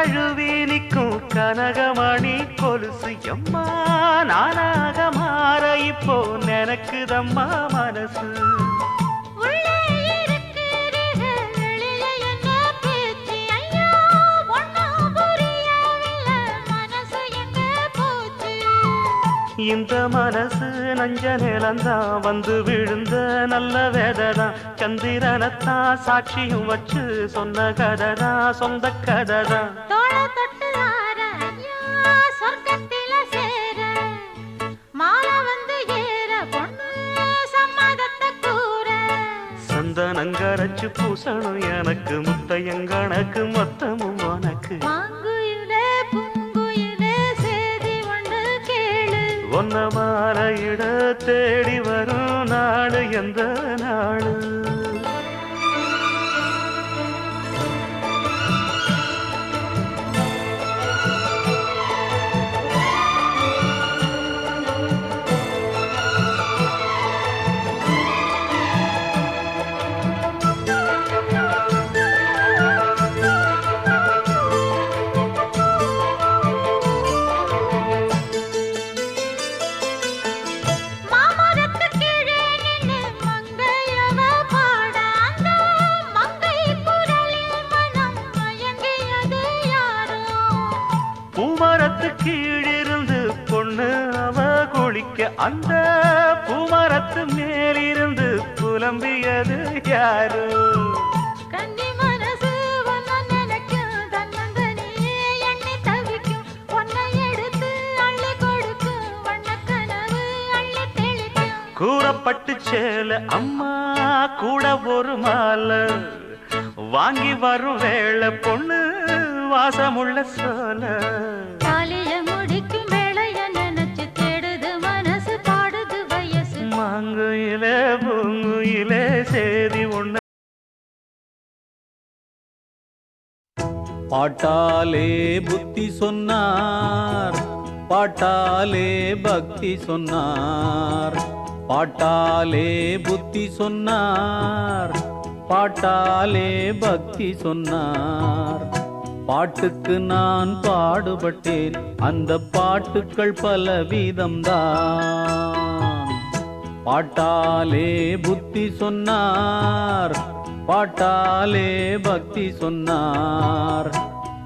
தழுவி நிற்கும் கனகமணி கொலுசு எம்மா நானாக மாற இப்போ நினைக்குதம்மா மனசு. இந்த மனசு நஞ்ச நிலந்தான் வந்து விழுந்த நல்ல வேததான் சந்திரனத்தான் சாட்சியும் வச்சு சொன்ன கதைதான் சொந்த கதைதான். சந்தனங்கரைச்சு பூசணும் எனக்கு முத்தையங்கணக்கு மொத்தமும் உனக்கு. ஒன்ன மாலையிட தேடி வரும் நாடு எந்த நாடு. கீழிருந்து பொண்ணு அவ குளிக்க அந்த பூமரத்து மேலிருந்து புலம்பியது யாரு. கூறப்பட்டு சேல அம்மா கூட ஒரு மாலை வாங்கி வரும் வேளை பொண்ணு வாசமுள்ள சோல. மாங்குயிலே பூங்குயிலே சேதி உண்ண. பாட்டாலே புத்தி சொன்னார் பாட்டாலே பக்தி சொன்னார். பாட்டாலே புத்தி சொன்னார் பாட்டாலே பக்தி சொன்னார். பாட்டுக்கு நான் பாடுபட்டேன் அந்த பாட்டுக்கள் பலவிதம்தான். பாட்டாலே புத்தி சொன்னார் பாட்டாலே பக்தி சொன்னார்.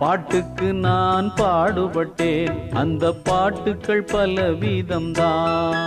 பாட்டுக்கு நான் பாடுபட்டேன் அந்த பாட்டுக்கள் பலவிதம்தான்.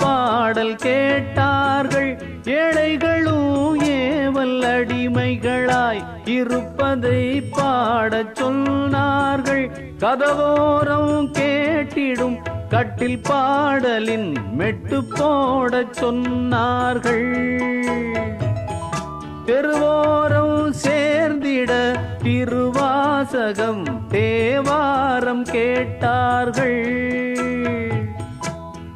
பாடல் கேட்டார்கள் ஏழைகளும் ஏவல் அடிமைகளாய் இருப்பதை பாடச் சொன்னார்கள். கதவோரம் கேட்டிடும் கட்டில் பாடலின் மெட்டு போடச் சொன்னார்கள். தெருவோரம் சேர்ந்திட திருவாசகம் தேவாரம் கேட்டார்கள்.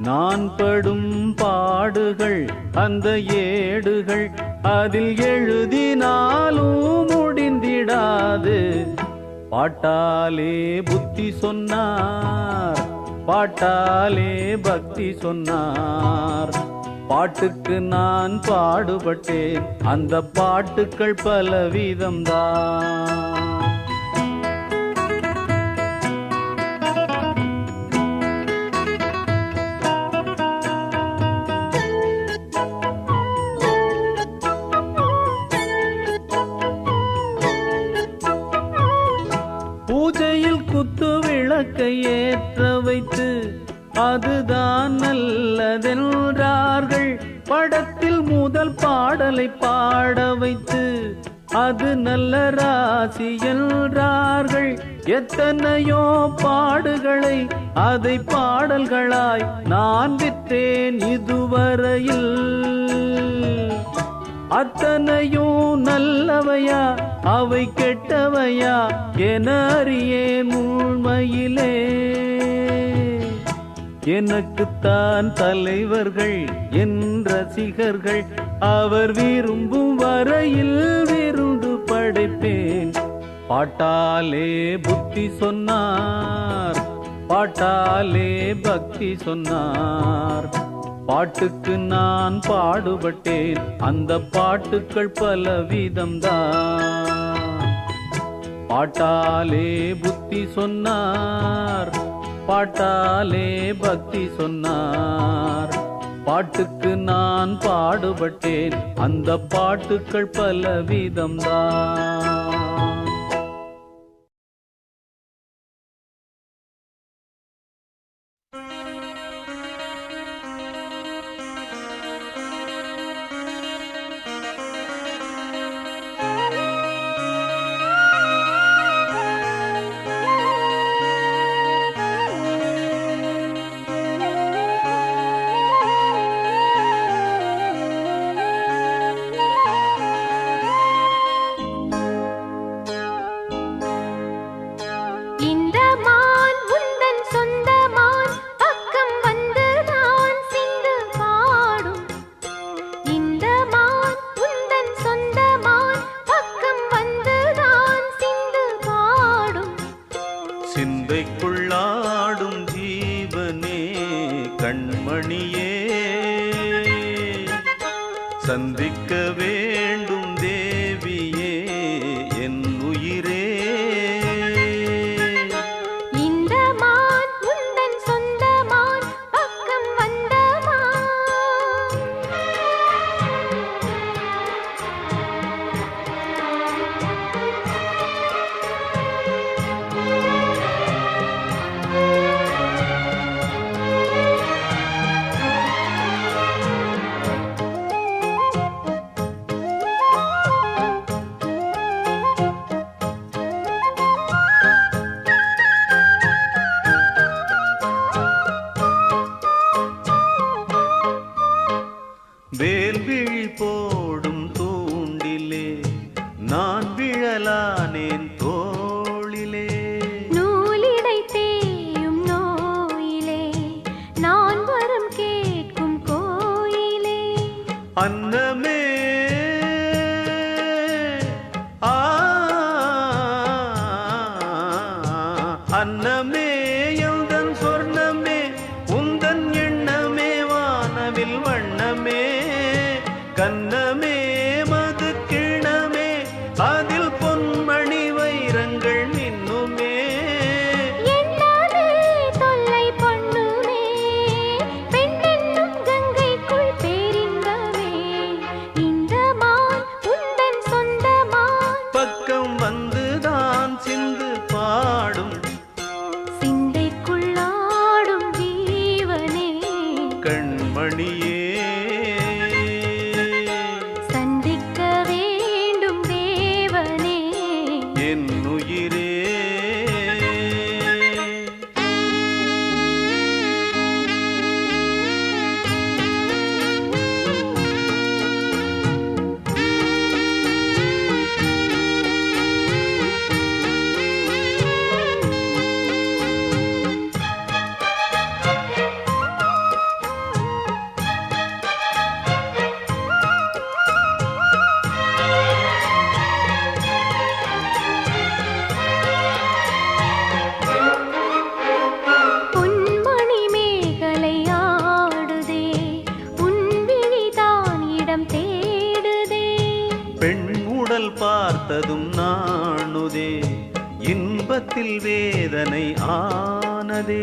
நான் படும் பாடுகள் அந்த ஏடுகள் அதில் எழுதினாலும் முடிந்திடாது. பாட்டாலே புத்தி சொன்னார் பாட்டாலே பக்தி சொன்னார். பாட்டுக்கு நான் பாடுபட்டேன் அந்த பாட்டுக்கள் பலவிதம்தான். பூஜையில் குத்து விளக்கை ஏற்ற வைத்து அதுதான் நல்லதென்றார்கள். படத்தில் முதல் பாடலை பாட வைத்து அது நல்ல ராசி என்றார்கள். எத்தனையோ பாடுகளை அதை பாடல்களாய் நான் விற்றேன் இதுவரையில். அத்தனையும் நல்லவையா அவை கெட்டவையா என அறியேன் உண்மையிலே. எனக்குத்தான் தலைவர்கள் என் ரசிகர்கள், அவர் விரும்பும் வரையில் விருந்து படைப்பேன். பாட்டாலே புத்தி சொன்னார், பாட்டாலே பக்தி சொன்னார். பாட்டுக்கு நான் பாடுபட்டேன், அந்த பாட்டுக்கள் பலவிதம்தான். பாட்டாலே புத்தி சொன்னார், பாட்டாலே பக்தி சொன்னார். பாட்டுக்கு நான் பாடுபட்டேன், அந்த பாட்டுக்கள் பலவிதம்தான். சிந்தைக்குள்ளாடும் ஜீவனே கண்மணியே, சந்திக்க வேண்டும் தேவியே என் உயிரே. இந்த மான் உந்தன் சொந்த மான், பக்கம் வந்த மான். வேல்விழி போடும் தூண்டிலே நான் விழலானேன் தோளிலே. நூலிடை தேயும் நோயிலே நான் வரம் கேட்கும் கோயிலே. அன்னமே அன்னமே எந்தன் சொர்ணமே, உந்தன் எண்ணமே வானவில் வண்ணமே. கண்ணமே மது கிணமே, அதில் பொன்மணி வைரங்கள் மின்னுமே. எண்ணாதே தொல்லை பண்ணுமே, பெண்ணென்னும் கங்கைக்குள் பேரின்பமே. இந்த மான் உந்தன் சொந்த மான், பக்கம் வந்துதான் சிந்து பாடும் சிந்தைக்குள்ளாடும் ஜீவனே கண்மணியே. சந்திக்க வேண்டும் தேவனே என் உயிரே. பொன்மணி மேகலை ஆடுதே, உன் விழிதான் இடம் தேடுதே. பெண் உடல் பார்த்ததும் நாணுதே, இன்பத்தில் வேதனை ஆனதே.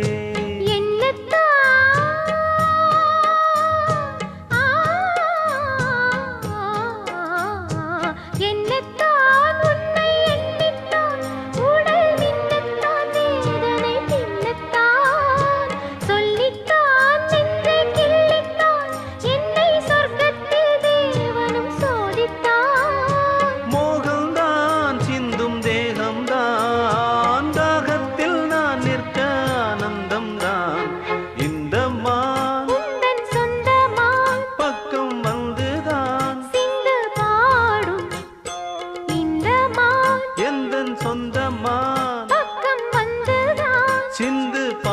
என்னத்தான் உன்னை எண்ணித்தான், உடல் மின்னத்தான் வேதனை பின்னத்தான். சொல்லித்தான் நெஞ்சை கிள்ளித்தான், என்னை சொர்க்கத்தில் தேவனும் சோதித்தான். மோகம்தான் சிந்தும் தேகம்தான், தாகத்தில் நான் நிற்க ஆனந்தம்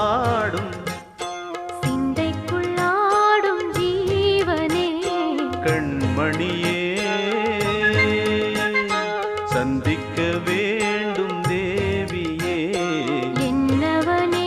பாடும் சிந்தைக்குள்ளாடும் ஜீவனே கண்மணியே சந்திக்க வேண்டும் தேவியே என்னவனே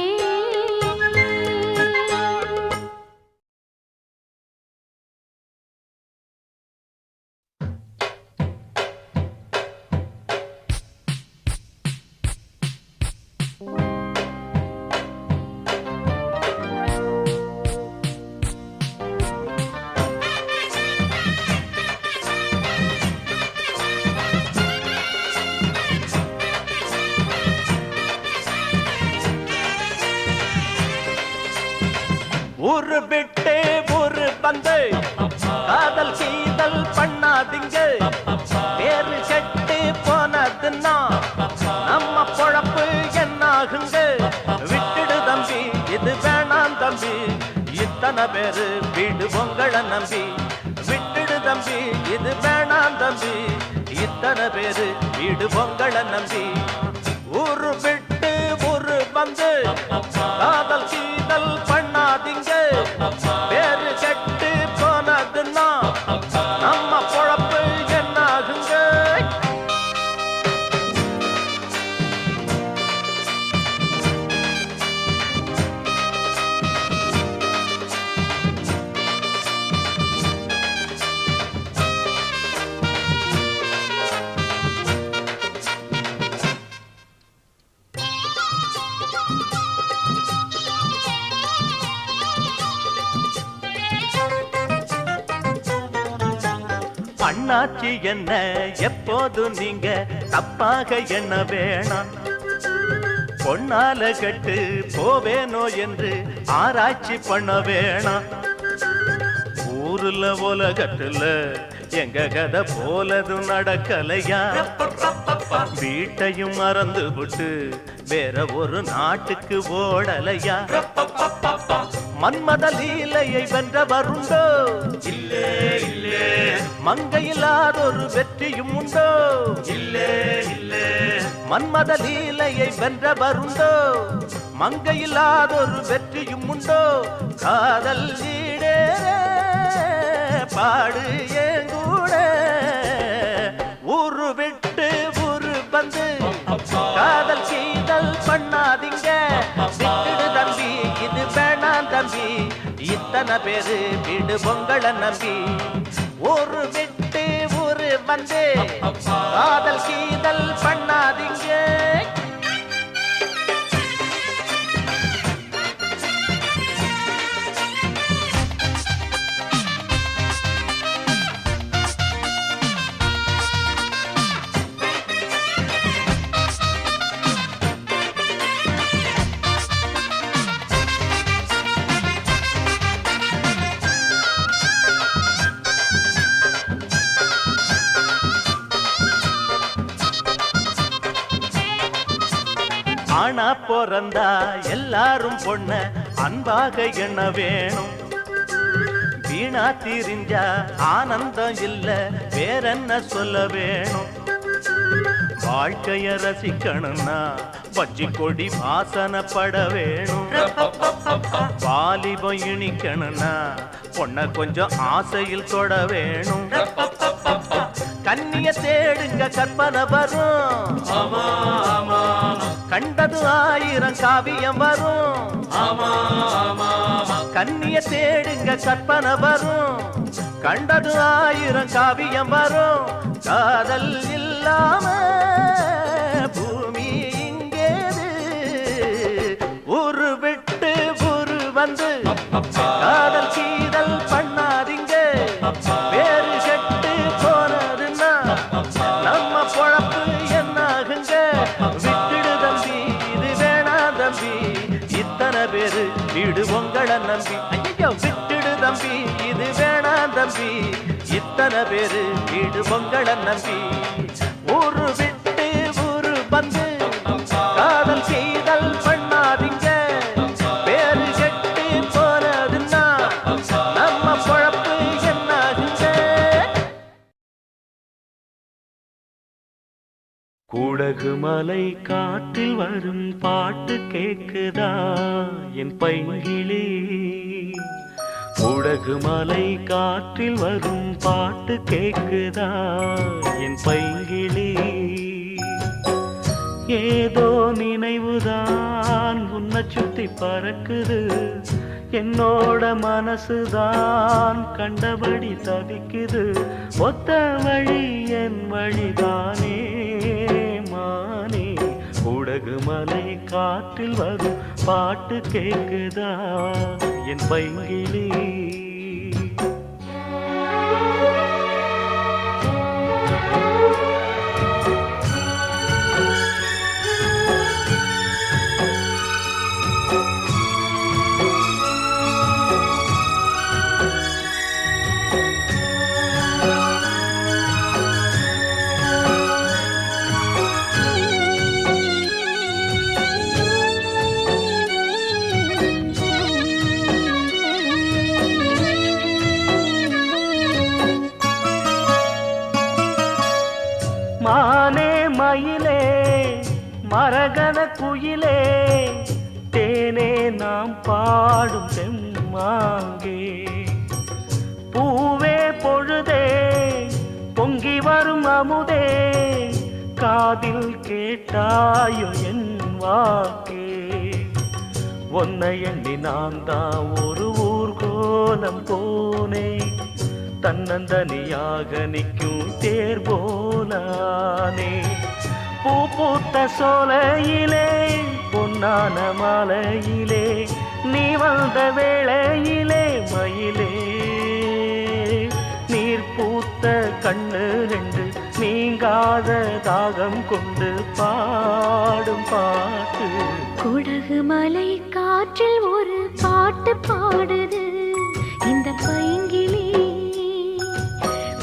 ஒரு விட்டு ஒரு பந்து காதல் கீதல் பண்ணாதீங்க பேரு கெட்டு போனதுன்னா நம்ம பொழப்பு என்னாகுங்க விட்டுடு தம்பி இது வேணாம் தம்பி இத்தனை பேரு வீடு உங்களை நம்பி விட்டுடு தம்பி இது வேணாம் தம்பி இத்தனை பேரு வீடு உங்களை நம்பி ஒரு விட்டு ஒரு பந்து காதல் கீதல் பண்ணாதீங்க பேரு கெட்டு போனதுன்னா நம்ம பொழப்பு என்னாகுங்க அண்ணாச்சி என்ன எப்போதும் நீங்க தப்பாக என்ன வேணாம் பொன்னால கட்டு போவேனோ என்று ஆராய்ச்சி பண்ண வேணாம் ஊருல உலகத்துல எங்க கதை போலதும் நடக்கலையா வீட்டையும் மறந்து விட்டு வேற ஒரு நாட்டுக்கு ஓடலையா மன்மத லீலையை வென்றவருண்டோ இல்லே இல்லே மங்கையில்லாதொரு வெற்றியும் உண்டோ இல்லே இல்லே மன்மத லீலையை வென்றவருண்டோ மங்கையில்லாதொரு வெற்றியும் உண்டோ காதல் ஈடேற பாடு ஏங்கூட ஊரு விட்டு ஊரு வந்து காதல் கீதல் பண்ணாதீங்க விட்டுடு தம்பி இது வேணாம் தம்பி இத்தனை பேரு வீடு பொங்கலை நம்பி ஒரு விட்டு ஊரு வந்து காதல் கீதல் பண்ணாதீங்க ஆனா பிறந்தா எல்லாரும் பொண்ண அன்பாக எண்ண வேணும் வீணா திரிஞ்சா ஆனந்தம் இல்ல வேறென்ன சொல்ல வேணும் வாழ்க்கைய ரசிக்கணும்னா பச்சி கொடி வாசனப்பட வேணும் வாலிபம் இனிக்கணும்னா பொண்ண கொஞ்சம் ஆசையில் தொட வேணும் கண்ணிய தேடுங்க கற்பனை வரும் கண்டது 1000 காவியம் வரும் கண்ணிய தேடுங்க கற்பனை வரும் கண்டது 1000 காவியம் வரும் காதல் இல்லாம பூமி இங்கேது ஊரு விட்டு ஊரு வந்து காதல் கீதல் பண்ணாதீங்க வேறு கெட்டு போனதுன்னா நம்ம பொழப்பு என்னாகுங்க விட்டுடு தம்பி இது வேணாம் தம்பி இத்தனை பேரு வீடு உங்களை நம்பி ஐயோ விட்டுடு தம்பி இது வேணாம் தம்பி இத்தனை பேரு வீடு உங்களை நம்பி ஊரு விட்டு ஊரு வந்து காதல் செய்தல் பண்ணாதீங்க பேரு கெட்டு போனதுன்னா நம்ம பொழப்பு என்னாகுங்க கூட குடகு மலை காற்றில் வரும் பாட்டு கேக்குதா என் பைங்கிளி? குடகு மலை காற்றில் வரும் பாட்டு கேக்குதா என் பைங்கிளி? ஏதோ நினைவுதான் உன்னை சுத்தி பறக்குது, என்னோட மனசுதான் கண்டபடி தவிக்குது. ஒத்த வழி என் வழிதானே மானே, குடகு மலை காற்றில் வரும் பாட்டு கேக்குதா என் பைங்கிளி? மானே மயிலே மரகத குயிலே, தேனே நாம் பாடும் செம்மாங்கே. பூவே பொழுதே பொங்கி வரும் அமுதே, காதில் கேட்டாயோ என் வாக்கே. ஒன்னை எண்ணி நான் தான் ஒரு ஊர்கோலம் போனேன், தன்னந்தனியாக நிற்கும் தேர் போலானே. பூ பூத்த சோலையிலே பொன்னான மாலையிலே, நீ வந்த வேளையிலே மயிலே. நீர் பூத்த கண்ணு ரெண்டு நீங்காத தாகம் கொண்டு பாடும் பாட்டு. குடகு மலை காற்றில் ஒரு பாட்டு பாடுது இந்த பைங்கிளி.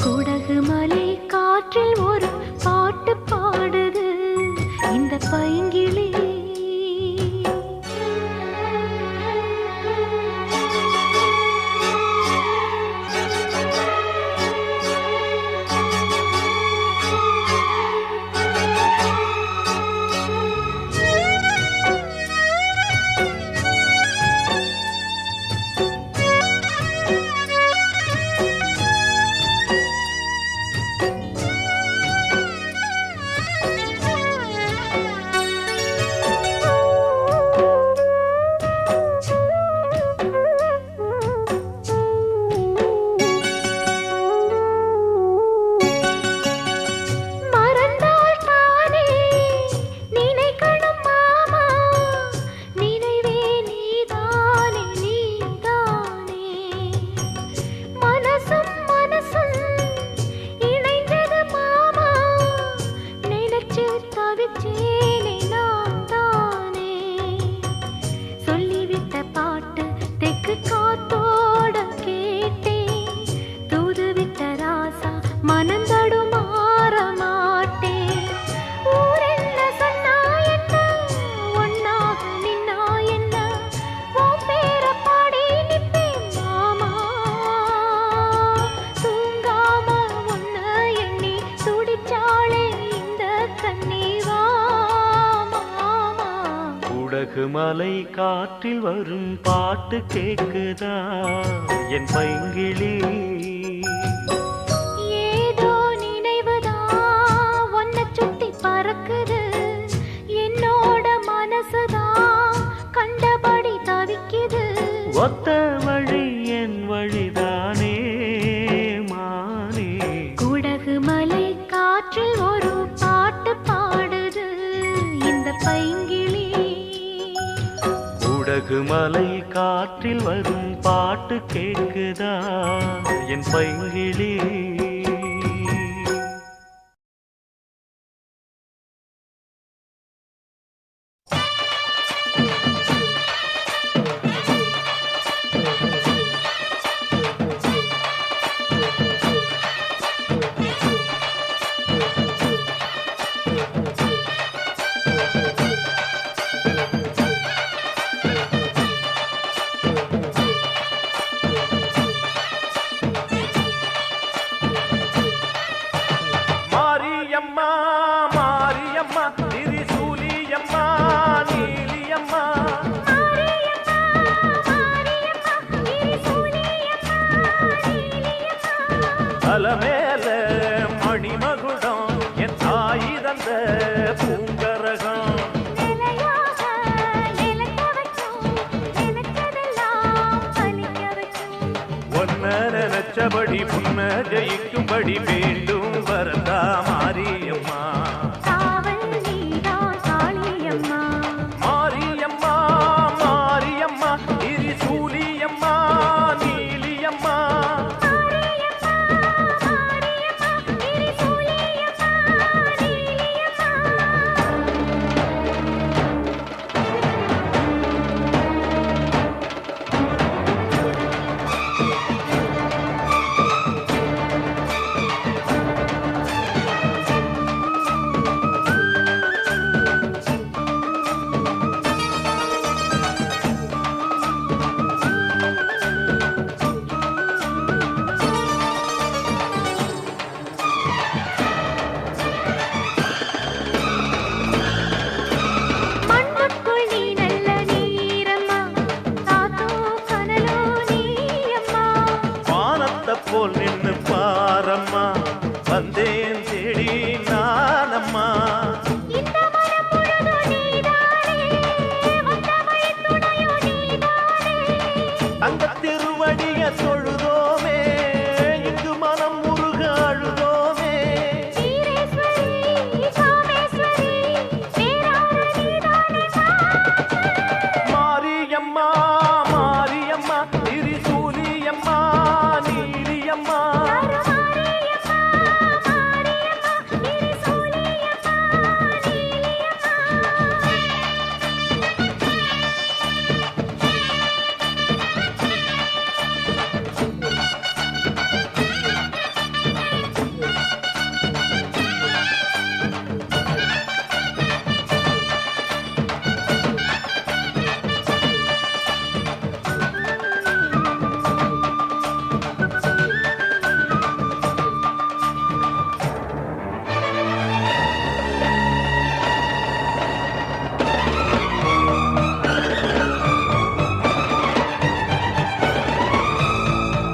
குடகு மலை காற்றில் ஒரு பாட்டு பாடுது இந்த பைங்கிளி. குடகு மலை காற்றில் வரும் பாட்டு கேக்குதா என் பைங்கிளி? ஏதோ நினைவுதான் உன்னை சுத்தி பறக்குது, என்னோட மனசுதான் கண்டபடி தவிக்குது. ஒத்த வழி என் வழிதானே மானே, குடகு மலை காற்றில் ஒரு பாட்டு பாடுது இந்த பைங்கிளி. குடகு மலை காற்றில் வரும் பாட்டு கேக்குதா என் பைங்கிளி? தலைமேல மணிமகுடம் என் தாய் தந்த பூங்கரகம் நிலையாக நிலைக்க வைக்கும் நினைச்சதெல்லாம் பலிக்க வைக்கும் ஒன்ன நினைச்சபடி புன்ன ஜெயிக்கும்படி வேண்டும் வரதா மாரியம்மா காவல் நீதான் காளியம்மா மாரியம்மா மாரியம்மா திரிசூலியம்மா நீலியம்மா மாரியம்மா மாரியம்மா திரிசூலியம்மா நீலியம்மா மண்ணுக்குள் நீ நல்ல நீரம்மா காத்தோ கனலோ நீயம்மா வானத்தை போல் நின்னு பாரம்மா வந்தேன் தேடி நானம்மா இந்த மனம் முழுதும் நீதானே வந்த வழித்துணையோ நீதானே அந்த திருவடிய தொழுதோமே இங்கு மனம் முருக அழுதோமே வீரேஸ்வரி காமேஸ்வரி பேரான நீதானே மாரியம்மா மாரியம்மா திரிசூலியம்மா நீலியம்மா மாரியம்மா மாரியம்மா திரிசூலியம்மா நீலியம்மா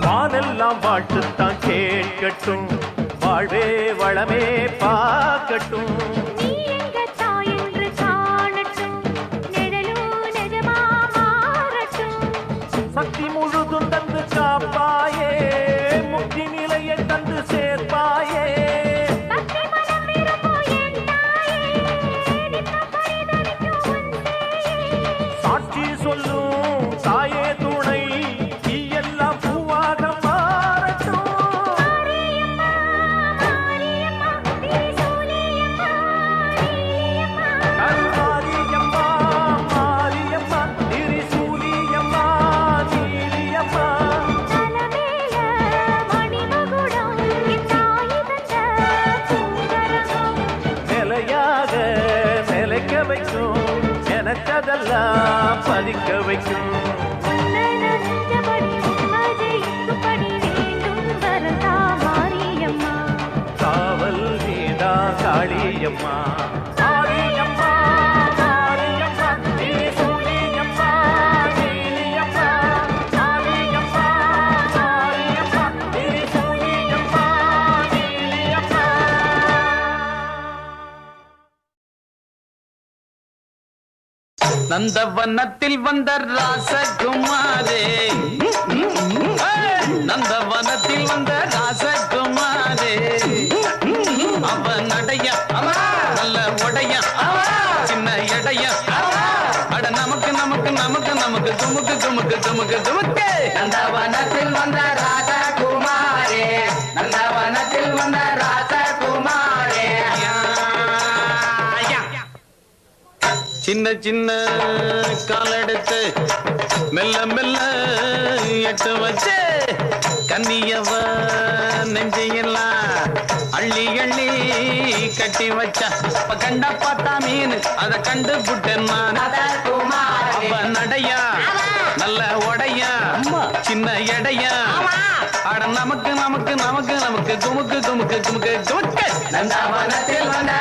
வானெல்லாம் வாழ்த்துத்தான் கேட்கட்டும் வாழ்வே வளமே பார்க்கட்டும் நீ எங்க தாய் என்று காணட்டும் நிழலோ நிஜமா மாறட்டும் சக்தி முழுதும் தந்து காப்பாயே முக்தி நிலையை தந்து சேர்ப்பாயே பக்தி மனம் விரும்பும் என் தாயே நித்தம் பரிதவிக்கும் உன் சேயே சாட்சி சொல்லும் தாயே துணை நீ எல்லாம் பூவாக மாறட்டும் மாரியம்மா மாரியம்மா திரிசூலியம்மா நீலியம்மா மாரியம்மா மாரியம்மா திரிசூலியம்மா நீலியம்மா தலமேல மணிமகுடம் என் தாய் தந்த பூங்கரகம் நிலையாக நிலைக்க வைக்கும் நினைச்சதெல்லாம் பலிக்க வைக்கும் உன்னை நினைச்சபடி உண்மை ஜெயிக்கும்படி வேண்டும் வரதா மாரியம்மா காவல் நீதா காளியம்மா மாரியம்மா மாரியம்மா திரிசூலியம்மா நீலியம்மா மாரியம்மா மாரியம்மா திரிசூலியம்மா நீலியம்மா நந்தவனத்தில் வந்த ராசகுமாரே நந்தவனத்தில் வந்த ராசகுமாரே அவன் நடைய நல்ல உடைய சின்ன எடைய அட நமக்கு நமக்கு நமக்கு நமக்கு துமுக்கு துமுக்கு துமுக்கு துமுக்கு நந்தவனத்தில் வந்த ராசகுமாரே நந்தவனத்தில் வந்த ராசகுமாரே சின்ன சின்ன காலெடுத்து மெல்ல மெல்ல எட்டு வச்சு கன்னியவ நெஞ்சையெல்லாம் அள்ளி அள்ளி கட்டி வச்சா கண்ட பார்த்தா மீன் அதை கண்டு புட்டேன் நான் அவ நடையா நல்ல உடையா சின்ன எடையா அட நமக்கு நமக்கு நமக்கு நமக்கு குமுக்கு குமுக்கு குமுக்கு குமுக்கு நந்தவனத்தில் வந்த